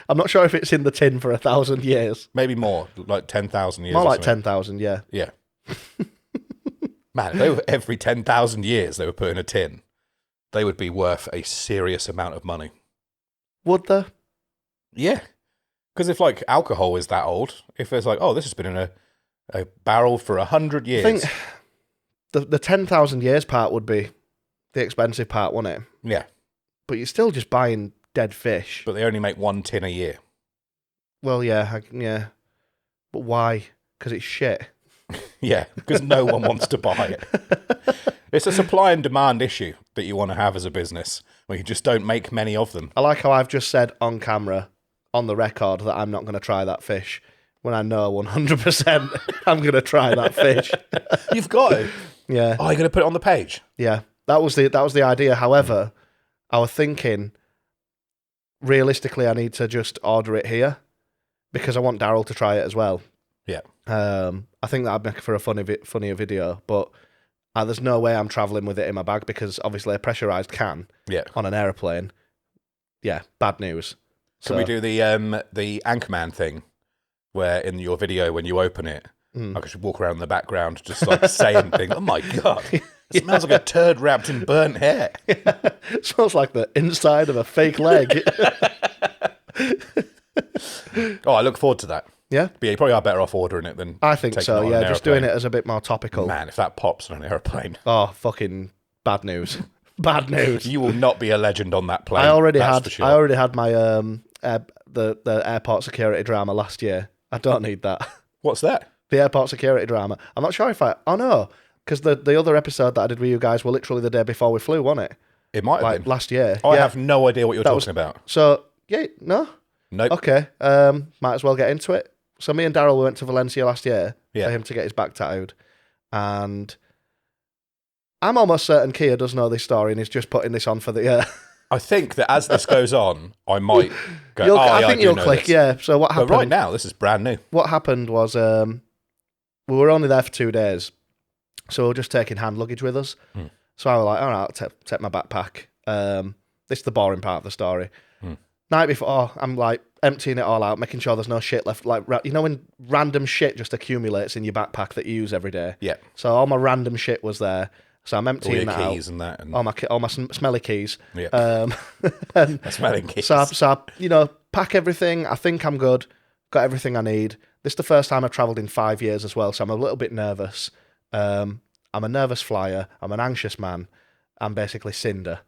B: I'm not sure if it's in the tin for 1,000 years.
A: Maybe more, like 10,000 years.
B: More like 10,000, yeah.
A: Yeah. Man, if they were every 10,000 years they were put in a tin, they would be worth a serious amount of money. Would
B: they?
A: Yeah. Because if, like, alcohol is that old, if it's like, oh, this has been in a barrel for 100 years.
B: I think the 10,000 years part would be the expensive part, wouldn't it?
A: Yeah.
B: But you're still just buying dead fish.
A: But they only make 1 tin a year.
B: Well, yeah. But why? Because it's shit.
A: Yeah, because no one wants to buy it. It's a supply and demand issue that you want to have as a business, where you just don't make many of them.
B: I like how I've just said on camera, on the record, that I'm not going to try that fish, when I know 100% I'm going to try that fish.
A: You've got to.
B: Yeah.
A: Oh, you're going to put it on the page?
B: Yeah. That was the idea. However, I was thinking, realistically, I need to just order it here because I want Daryl to try it as well.
A: Yeah.
B: I think that'd make for a funnier video, but there's no way I'm travelling with it in my bag because obviously a pressurised can on an aeroplane. Yeah, bad news.
A: Can we do the Anchorman thing, where in your video when you open it, I should walk around in the background just like saying things. Oh my God. It smells like a turd wrapped in burnt hair.
B: It smells like the inside of a fake leg.
A: Oh, I look forward to that.
B: Yeah?
A: But yeah, you probably are better off ordering it than
B: I think so, yeah. Just doing it as a bit more topical.
A: Man, if that pops on an airplane.
B: Oh, fucking bad news. Bad news.
A: You will not be a legend on that plane.
B: I already
A: sure.
B: had my the airport security drama last year. I don't need that.
A: What's that?
B: The airport security drama. I'm not sure if oh no, because the other episode that I did with you guys were literally the day before we flew, wasn't it?
A: It might have been.
B: Last year.
A: I have no idea what you're talking about.
B: So, yeah, no?
A: Nope.
B: Okay, might as well get into it. So me and Daryl went to Valencia last year for him to get his back tattooed. And I'm almost certain Kier does know this story and he's just putting this on for the year.
A: I think that as this goes on, I might go,
B: I think you'll click, yeah. So what happened?
A: But right now, this is brand new.
B: What happened was we were only there for 2 days. So we were just taking hand luggage with us. So I was like, all right, I'll take my backpack. This is the boring part of the story. Night before, I'm like emptying it all out, making sure there's no shit left. Like, you know when random shit just accumulates in your backpack that you use every day?
A: Yeah.
B: So all my random shit was there. So I'm emptying that out.
A: All your keys and that. And...
B: All my smelly keys.
A: Yeah. Smelling keys.
B: So I pack everything. I think I'm good. Got everything I need. This is the first time I've travelled in 5 years as well, so I'm a little bit nervous. I'm a nervous flyer. I'm an anxious man. I'm basically Cinder.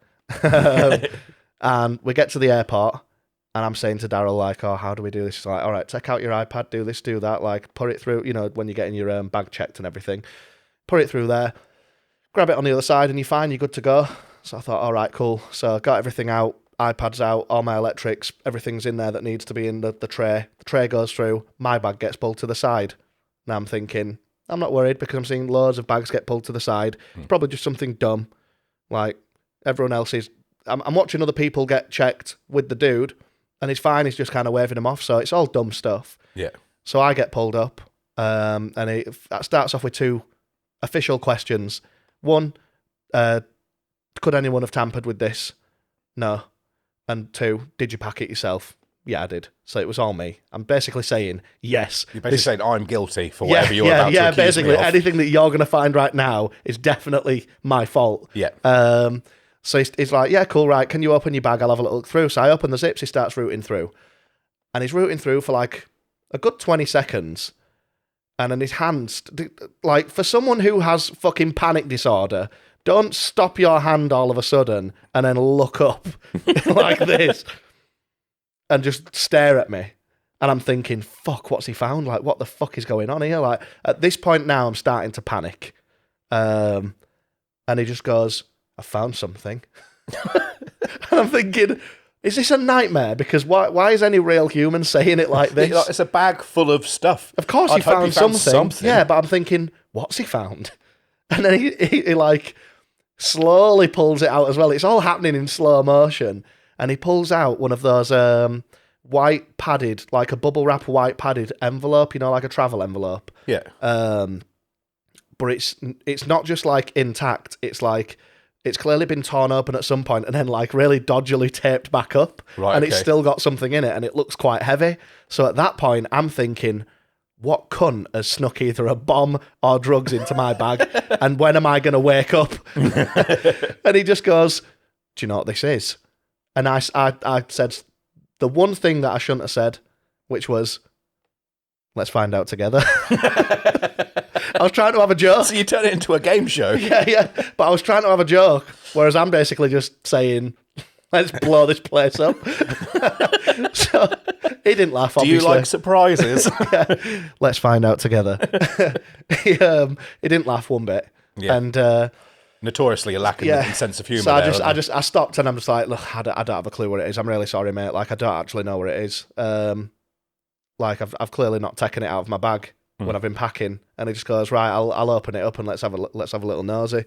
B: And we get to the airport, and I'm saying to Daryl, like, oh, how do we do this? He's like, all right, take out your iPad, do this, do that, like, put it through, when you're getting your bag checked and everything. Put it through there, grab it on the other side, and you're fine, you're good to go. So I thought, all right, cool. So I got everything out, iPad's out, all my electrics, everything's in there that needs to be in the tray. The tray goes through, my bag gets pulled to the side. Now I'm thinking, I'm not worried because I'm seeing loads of bags get pulled to the side. It's probably just something dumb. Like, everyone else is... I'm watching other people get checked with the dude, and he's fine. He's just kind of waving them off. So it's all dumb stuff.
A: Yeah.
B: So I get pulled up, and it starts off with 2 official questions. 1, could anyone have tampered with this? No. And 2, did you pack it yourself? Yeah, I did. So it was all me. I'm basically saying yes.
A: You're basically saying I'm guilty for whatever you're about to accuse
B: basically
A: me of.
B: Anything that you're going to find right now is definitely my fault.
A: Yeah.
B: So he's like, yeah, cool, right, can you open your bag? I'll have a little look through. So I open the zips, he starts rooting through. And he's rooting through for like a good 20 seconds. And then his hands, like, for someone who has fucking panic disorder, don't stop your hand all of a sudden and then look up like this and just stare at me. And I'm thinking, fuck, what's he found? Like, what the fuck is going on here? Like, at this point now, I'm starting to panic. And he just goes... I found something. And I'm thinking, is this a nightmare? Because why is any real human saying it like this?
A: It's a bag full of stuff.
B: Of course he found something. Yeah, but I'm thinking, what's he found? And then he like slowly pulls it out as well. It's all happening in slow motion. And he pulls out one of those white padded, like a bubble wrap white padded envelope, like a travel envelope.
A: Yeah.
B: but it's not just like intact. It's like it's clearly been torn open at some point and then like really dodgily taped back up, and it's still got something in it, and it looks quite heavy. So at that point, I'm thinking, what cunt has snuck either a bomb or drugs into my bag, and when am I going to wake up? And he just goes, do you know what this is? And I said the one thing that I shouldn't have said, which was, let's find out together. I was trying to have a joke.
A: So you turn it into a game show.
B: Yeah. But I was trying to have a joke, whereas I'm basically just saying, let's blow this place up. So he didn't laugh, obviously.
A: Do you like surprises?
B: Yeah. Let's find out together. He didn't laugh one bit. Yeah. And
A: notoriously a lack in sense of humour.
B: So I stopped and I'm just like, look, I don't have a clue what it is. I'm really sorry, mate. Like, I don't actually know what it is. Like, I've clearly not taken it out of my bag when I've been packing. And he just goes, right, I'll open it up and let's have a little nosy.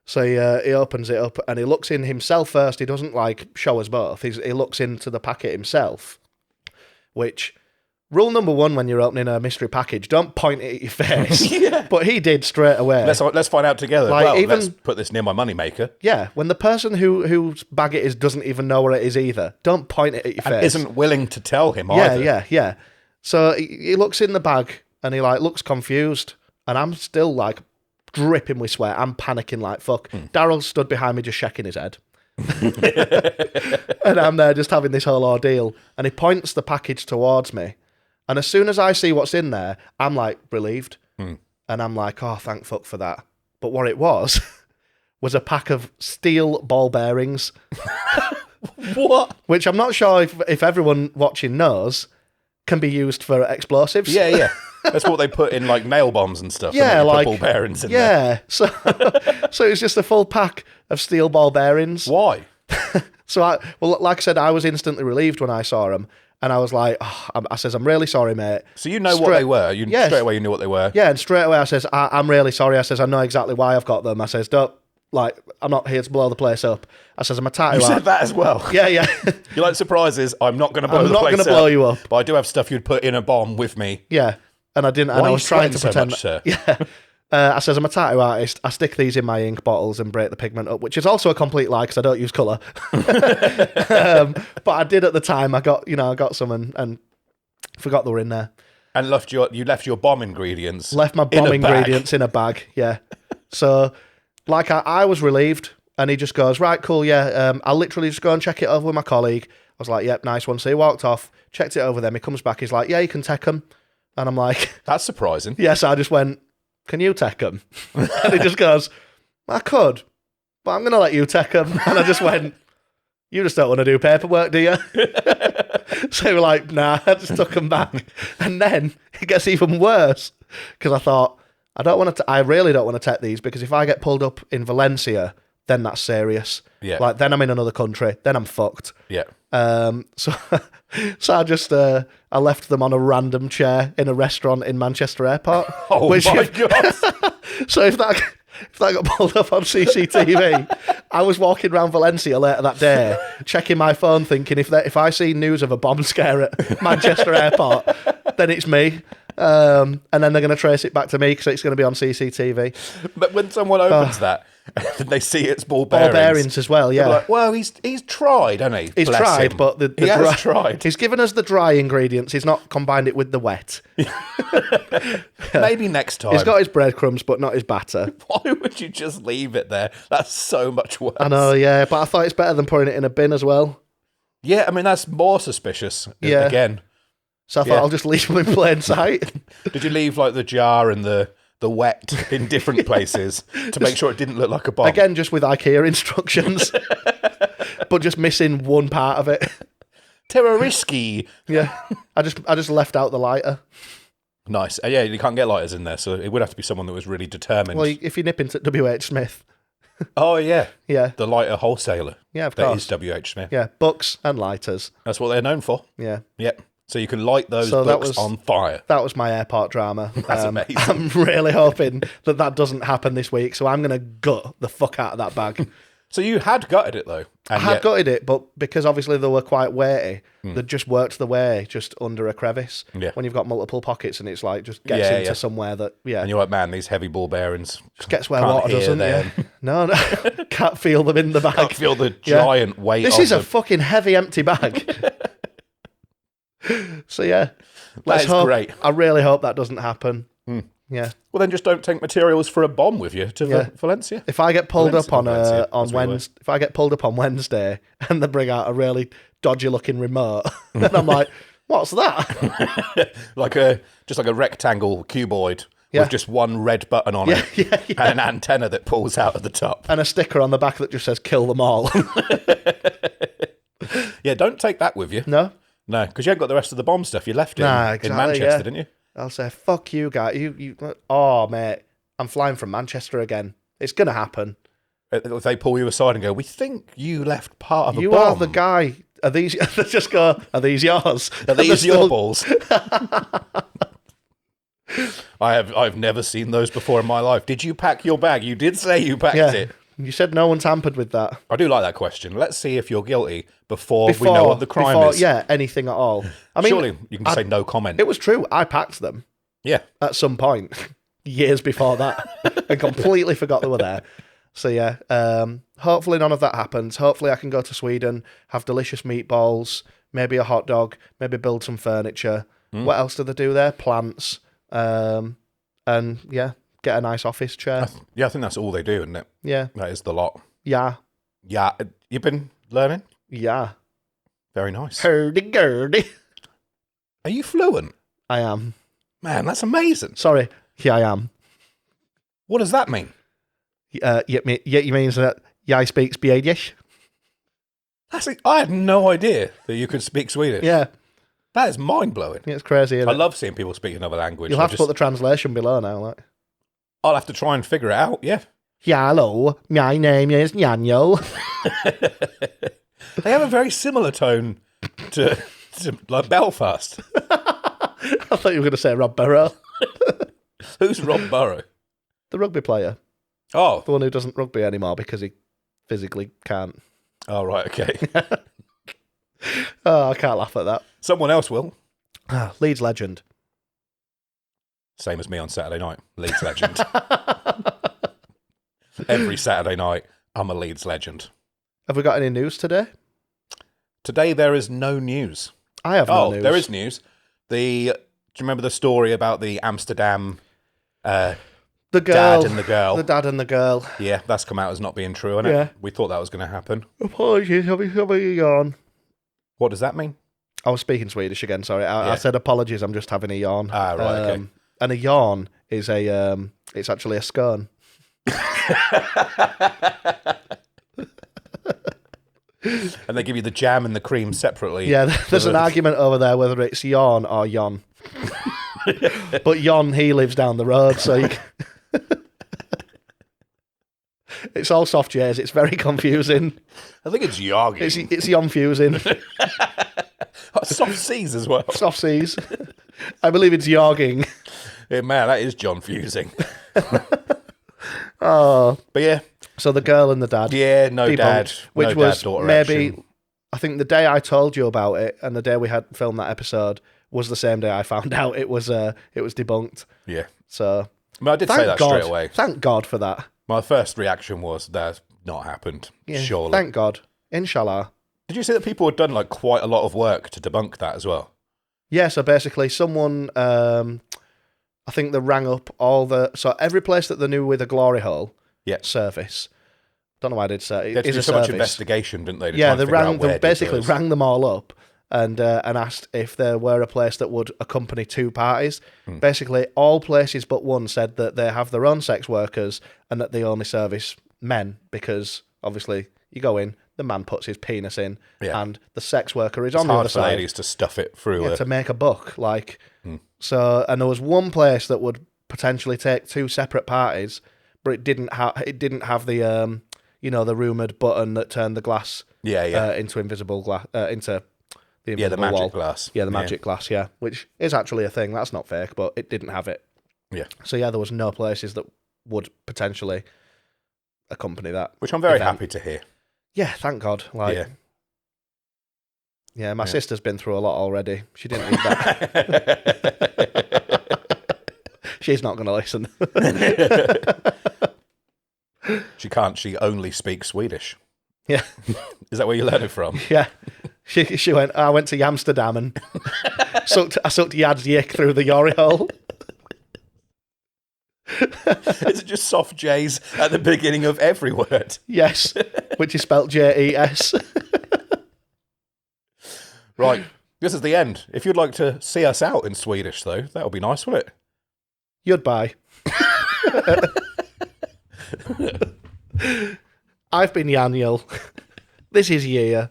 B: So he opens it up and he looks in himself first. He doesn't like show us both. He looks into the packet himself, which rule number one when you're opening a mystery package, don't point it at your face. Yeah. But he did straight away.
A: Let's find out together. Like, let's put this near my moneymaker.
B: Yeah, when the person whose bag it is doesn't even know where it is either, don't point it at your face.
A: Isn't willing to tell him either.
B: Yeah. So he looks in the bag and he like looks confused, and I'm still like dripping with sweat. I'm panicking like fuck. Daryl stood behind me just shaking his head. And I'm there just having this whole ordeal, and he points the package towards me, and as soon as I see what's in there, I'm like relieved, and I'm like, oh, thank fuck for that. But what it was a pack of steel ball bearings.
A: What?
B: Which I'm not sure if everyone watching knows can be used for explosives.
A: Yeah. That's what they put in like nail bombs and stuff.
B: Yeah,
A: and
B: like
A: ball bearings in there.
B: So it's just a full pack of steel ball bearings.
A: Why?
B: So like I said, I was instantly relieved when I saw them, and I was like, I says, I'm really sorry, mate.
A: So you know what they were? Straight away you knew what they were?
B: Yeah, and straight away I says, I'm really sorry. I says, I know exactly why I've got them. I says, I'm not here to blow the place up. I says, I'm a tattoo.
A: You said that as well.
B: Yeah.
A: You like surprises? I'm not going to blow the place up.
B: I'm not going to blow you up.
A: But I do have stuff you'd put in a bomb with me.
B: Yeah. And I didn't.
A: Why
B: and I
A: are
B: was
A: you
B: trying to
A: sweating
B: pretend.
A: so much, sir?
B: Yeah. I says, I'm a tattoo artist. I stick these in my ink bottles and break the pigment up, which is also a complete lie because I don't use colour. But I did at the time. I got some and forgot they were in there.
A: And you left your bomb ingredients.
B: Left my bomb ingredients in a bag. Yeah. So, like, I was relieved, and he just goes, right, cool, yeah. I'll literally just go and check it over with my colleague. I was like, yep, nice one. So he walked off, checked it over with them. He comes back. He's like, yeah, you can take them. And I'm like,
A: that's surprising.
B: Yes, yeah, so I just went, can you take them? And he just goes, I could, but I'm going to let you take them. And I just went, you just don't want to do paperwork, do you? So we're like, nah, I just took them back. And then it gets even worse because I thought, I really don't want to take these because if I get pulled up in Valencia, then that's serious.
A: Yeah.
B: Like, then I'm in another country, then I'm fucked.
A: Yeah.
B: So I just I left them on a random chair in a restaurant in Manchester Airport.
A: Oh my God.
B: So if that got pulled up on CCTV, I was walking around Valencia later that day, checking my phone, thinking if I see news of a bomb scare at Manchester Airport, then it's me. And then they're going to trace it back to me because it's going to be on CCTV.
A: But when someone opens that, and they see it's ball bearings.
B: Ball bearings as well, yeah.
A: Like, well, he's tried, hasn't he?
B: He's tried, but
A: he has tried.
B: He's given us the dry ingredients. He's not combined it with the wet.
A: Maybe next time.
B: He's got his breadcrumbs, but not his batter.
A: Why would you just leave it there? That's so much worse.
B: I know, yeah, but I thought it's better than putting it in a bin as well.
A: Yeah, I mean, that's more suspicious, again.
B: So I thought I'll just leave them in plain sight.
A: Did you leave like the jar and the wet in different places to make sure it didn't look like a bomb?
B: Again, just with IKEA instructions, but just missing one part of it.
A: Terrorisky.
B: Yeah, I just left out the lighter.
A: Nice. Yeah, you can't get lighters in there, so it would have to be someone that was really determined.
B: Well, if you nip into WH Smith.
A: Oh, yeah.
B: Yeah.
A: The lighter wholesaler.
B: Yeah, of course.
A: That is WH Smith.
B: Yeah, books and lighters.
A: That's what they're known for.
B: Yeah.
A: Yep. So you can light those books on fire.
B: That was my airport drama.
A: That's amazing.
B: I'm really hoping that doesn't happen this week, so I'm going to gut the fuck out of that bag.
A: So you had gutted it though.
B: I had gutted it, but because obviously they were quite weighty, they just worked the way just under a crevice.
A: Yeah.
B: When you've got multiple pockets and it's like just gets into somewhere that
A: And you're like, man, these heavy ball bearings
B: just gets where water doesn't. Yeah. No, can't feel them in the bag.
A: Can't feel the giant weight.
B: This is a fucking heavy empty bag. So yeah, let's hope. Great. I really hope that doesn't happen. Yeah.
A: Well, then just don't take materials for a bomb with you to Valencia.
B: If I get pulled up on Wednesday, if I get pulled up on Wednesday and they bring out a really dodgy looking remote, then I'm like, what's that?
A: just like a rectangle cuboid with just one red button on it and an antenna that pulls out of the top.
B: And a sticker on the back that just says kill them all.
A: Yeah, don't take that with you.
B: No,
A: because you haven't got the rest of the bomb stuff. You left it in Manchester, didn't you?
B: I'll say, fuck you, guy. Oh, mate, I'm flying from Manchester again. It's going to happen.
A: If they pull you aside and go, we think you left part of a bomb.
B: You are the guy. Are these, they just go, are these yours?
A: Are these your balls? I've never seen those before in my life. Did you pack your bag? You did say you packed it. You
B: said no one tampered with that.
A: I do like that question. Let's see if you're guilty before we know what the crime is.
B: Yeah, anything at all. I mean,
A: surely you can say no comment.
B: It was true. I packed them.
A: Yeah.
B: At some point, years before that, and completely forgot they were there. So yeah, hopefully none of that happens. Hopefully I can go to Sweden, have delicious meatballs, maybe a hot dog, maybe build some furniture. What else do they do there? Plants. And yeah, get a nice office chair.
A: I think that's all they do, isn't it?
B: Yeah.
A: That is the lot.
B: Yeah.
A: Yeah. You've been learning?
B: Yeah.
A: Very nice.
B: Hurdy-gurdy.
A: Are you fluent?
B: I am.
A: Man, that's amazing.
B: Sorry. Yeah, I am.
A: What does that mean?
B: You means that I speak Swedish?
A: I had no idea that you could speak Swedish.
B: Yeah.
A: That is mind-blowing.
B: Yeah, it's crazy, isn't it?
A: I love seeing people speak another language.
B: You'll have to put the translation below now. Like.
A: I'll have to try and figure it out, yeah.
B: Hello, my name is Nyanyo.
A: They have a very similar tone to like Belfast.
B: I thought you were going to say Rob Burrow.
A: Who's Rob Burrow?
B: The rugby player.
A: Oh.
B: The one who doesn't rugby anymore because he physically can't.
A: Oh, right, okay.
B: Oh, I can't laugh at that.
A: Someone else will.
B: Leeds legend.
A: Same as me on Saturday night. Leeds legend. Every Saturday night, I'm a Leeds legend.
B: Have we got any news today?
A: Today there is no news.
B: I have no news.
A: There is news. Do you remember the story about the Amsterdam
B: the girl,
A: dad and the girl?
B: The dad and the girl.
A: Yeah, that's come out as not being true, isn't it? We thought that was going to happen.
B: Apologies, have a yawn.
A: What does that mean?
B: I was speaking Swedish again, sorry. I said apologies, I'm just having a yawn.
A: Ah, right, okay.
B: And a yawn is it's actually a scone.
A: And they give you the jam and the cream separately.
B: Yeah, there's an argument over there whether it's yawn or yon. But yon, he lives down the road, so you it's all soft J's. It's very confusing.
A: I think it's yogging.
B: It's yon-fusing.
A: Soft C's as well.
B: Soft C's. I believe it's yogging.
A: Yeah, man, that is John fusing.
B: Oh,
A: but yeah.
B: So the girl and the dad.
A: Yeah, no dad.
B: Which
A: no
B: was
A: dad,
B: maybe,
A: action.
B: I think the day I told you about it and the day we had filmed that episode was the same day I found out it was debunked.
A: Yeah.
B: So.
A: I mean, I did say that straight away.
B: Thank God for that.
A: My first reaction was that's not happened. Yeah, surely.
B: Thank God. Inshallah.
A: Did you see that people had done like quite a lot of work to debunk that as well?
B: Yeah, so basically someone, I think they rang up so every place that they knew with a glory hole service. Don't know why I did say it.
A: They did so much investigation, didn't they?
B: They basically rang them all up and asked if there were a place that would accompany two parties. Basically, all places but one said that they have their own sex workers and that they only service men because obviously you go in, the man puts his penis in, and the sex worker is on the other side.
A: It's hard for ladies to stuff it through
B: to make a buck. So, and there was one place that would potentially take two separate parties, but it didn't have the the rumoured button that turned the glass into invisible glass into the invisible
A: the magic
B: wall.
A: Glass.
B: Yeah, the magic glass. Yeah, which is actually a thing. That's not fake, but it didn't have it.
A: Yeah.
B: So yeah, there was no places that would potentially accompany that.
A: Which I'm very
B: event.
A: happy to hear.
B: Yeah, thank God. Yeah, my sister's been through a lot already. She didn't need that. She's not going to listen.
A: She can't. She only speaks Swedish.
B: Yeah.
A: Is that where you learned it from?
B: Yeah. She went, I went to Amsterdam and I sucked Yad's yick through the yori hole.
A: Is it just soft J's at the beginning of every word?
B: Yes, which is spelt Jes.
A: Right, this is the end. If you'd like to see us out in Swedish, though, that would be nice, wouldn't it?
B: Goodbye. I've been Yaniel. This is year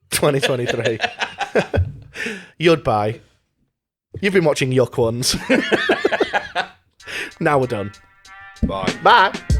B: 2023. Goodbye. You've been watching Yuck Ones. Now we're done.
A: Bye.
B: Bye.